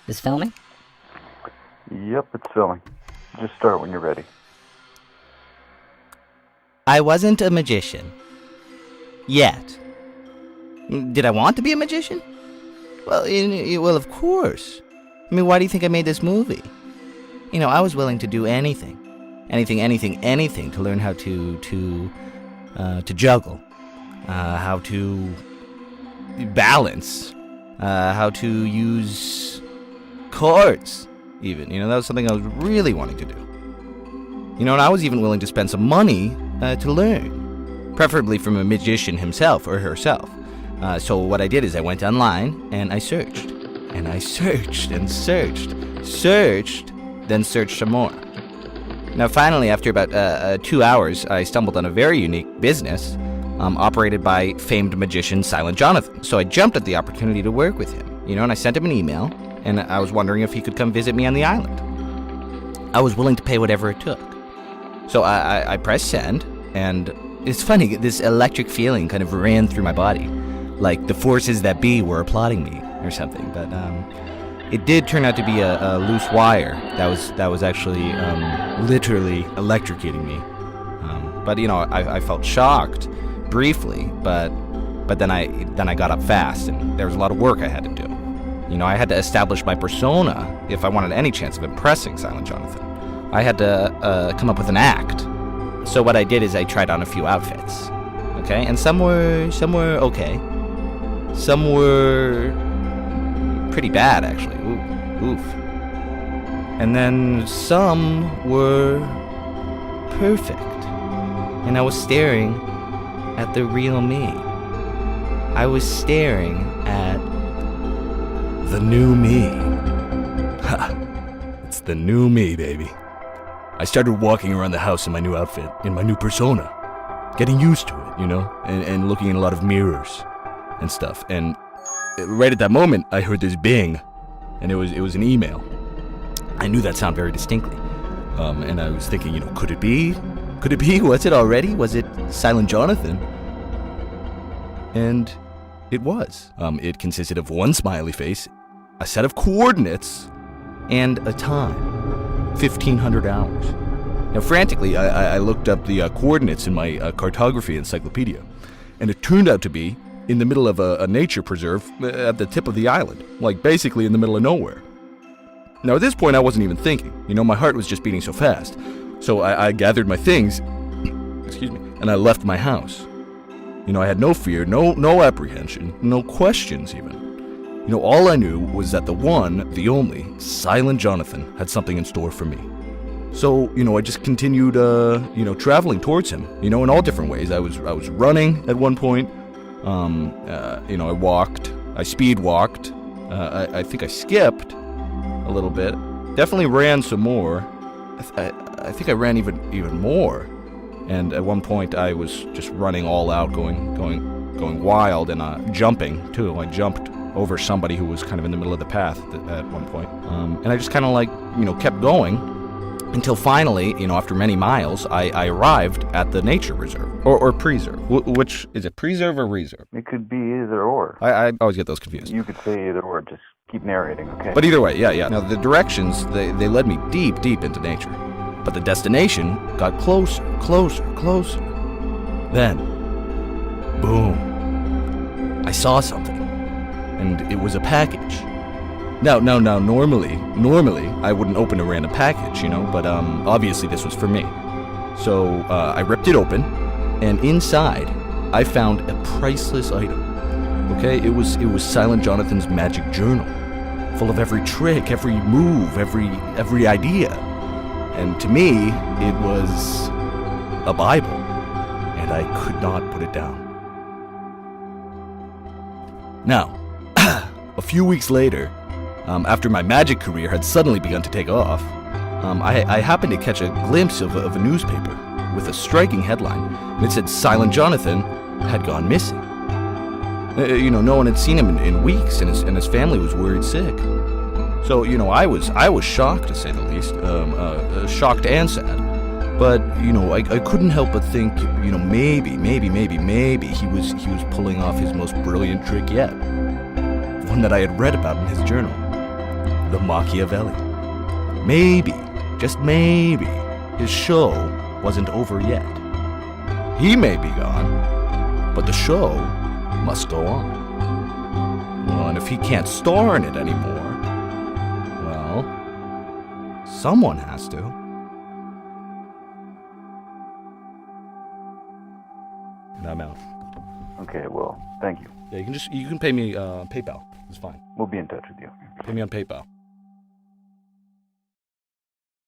Is filming? Yep, it's filming. Just start when you're ready. I wasn't a magician. Yet. Did I want to be a magician? Well, of course. I mean, why do you think I made this movie? You know, I was willing to do anything. Anything to learn how to juggle. How to balance. How to use chords, even. You know, that was something I was really wanting to do. You know, and I was even willing to spend some money to learn. Preferably from a magician himself or herself. So what I did is I went online and I searched. And I searched and searched. Then searched some more. Now finally, after about 2 hours, I stumbled on a very unique business operated by famed magician Silent Jonathan. So I jumped at the opportunity to work with him. You know, and I sent him an email. And I was wondering if he could come visit me on the island. I was willing to pay whatever it took. So I pressed send, and it's funny, this electric feeling kind of ran through my body, like the forces that be were applauding me or something. But it did turn out to be a loose wire that was actually literally electrocuting me. But you know, I felt shocked briefly, but then I got up fast, and there was a lot of work I had to do. You know, I had to establish my persona if I wanted any chance of impressing Silent Jonathan. I had to come up with an act. So what I did is I tried on a few outfits, okay? And some were okay. Some were pretty bad, actually. Oof. And then some were perfect. And I was staring at the real me. I was staring at the new me. Ha! It's the new me, baby. I started walking around the house in my new outfit, in my new persona. Getting used to it, you know? And looking in a lot of mirrors and stuff. And right at that moment, I heard this bing. And it was an email. I knew that sound very distinctly. And I was thinking, you know, could it be? Could it be? Was it already? Was it Silent Jonathan? And it was. It consisted of one smiley face, a set of coordinates, and a time. 1,500 hours. Now, frantically, I looked up the coordinates in my cartography encyclopedia, and it turned out to be in the middle of a nature preserve at the tip of the island, like basically in the middle of nowhere. Now, at this point, I wasn't even thinking. You know, my heart was just beating so fast. So I gathered my things, and I left my house. You know, I had no fear, no apprehension, no questions even. You know, all I knew was that the one, the only, Silent Jonathan had something in store for me. So, you know, I just continued, traveling towards him, you know, in all different ways. I was running at one point. You know, I walked. I speed walked. I think I skipped a little bit. Definitely ran some more. I think I ran even more. And at one point, I was just running all out, going wild, and jumping too. I jumped over somebody who was kind of in the middle of the path at one point. And I just kind of kept going until finally, you know, after many miles, I arrived at the nature reserve or preserve. Which is it, preserve or reserve? It could be either or. I always get those confused. You could say either or. Just keep narrating, okay? But either way, yeah. Now the directions they led me deep into nature. But the destination got closer. Then, boom, I saw something, and it was a package. Now, normally, I wouldn't open a random package, you know, but obviously this was for me. So I ripped it open, and inside, I found a priceless item. Okay, it was Silent Jonathan's magic journal, full of every trick, every move, every idea. And to me, it was a Bible, and I could not put it down. Now, a few weeks later, after my magic career had suddenly begun to take off, I happened to catch a glimpse of a newspaper with a striking headline, and it said Silent Jonathan had gone missing. You know, no one had seen him in weeks, and his family was worried sick. So, you know, I was shocked, to say the least, shocked and sad. But, you know, I couldn't help but think, you know, maybe he was pulling off his most brilliant trick yet. One that I had read about in his journal. the Machiavelli. Maybe, just maybe, his show wasn't over yet. He may be gone, but the show must go on. Well, and if he can't star in it anymore, well, someone has to. And I'm out. Okay, well, thank you. Yeah, you can pay me PayPal. It's fine. We'll be in touch with you. Pay me on PayPal.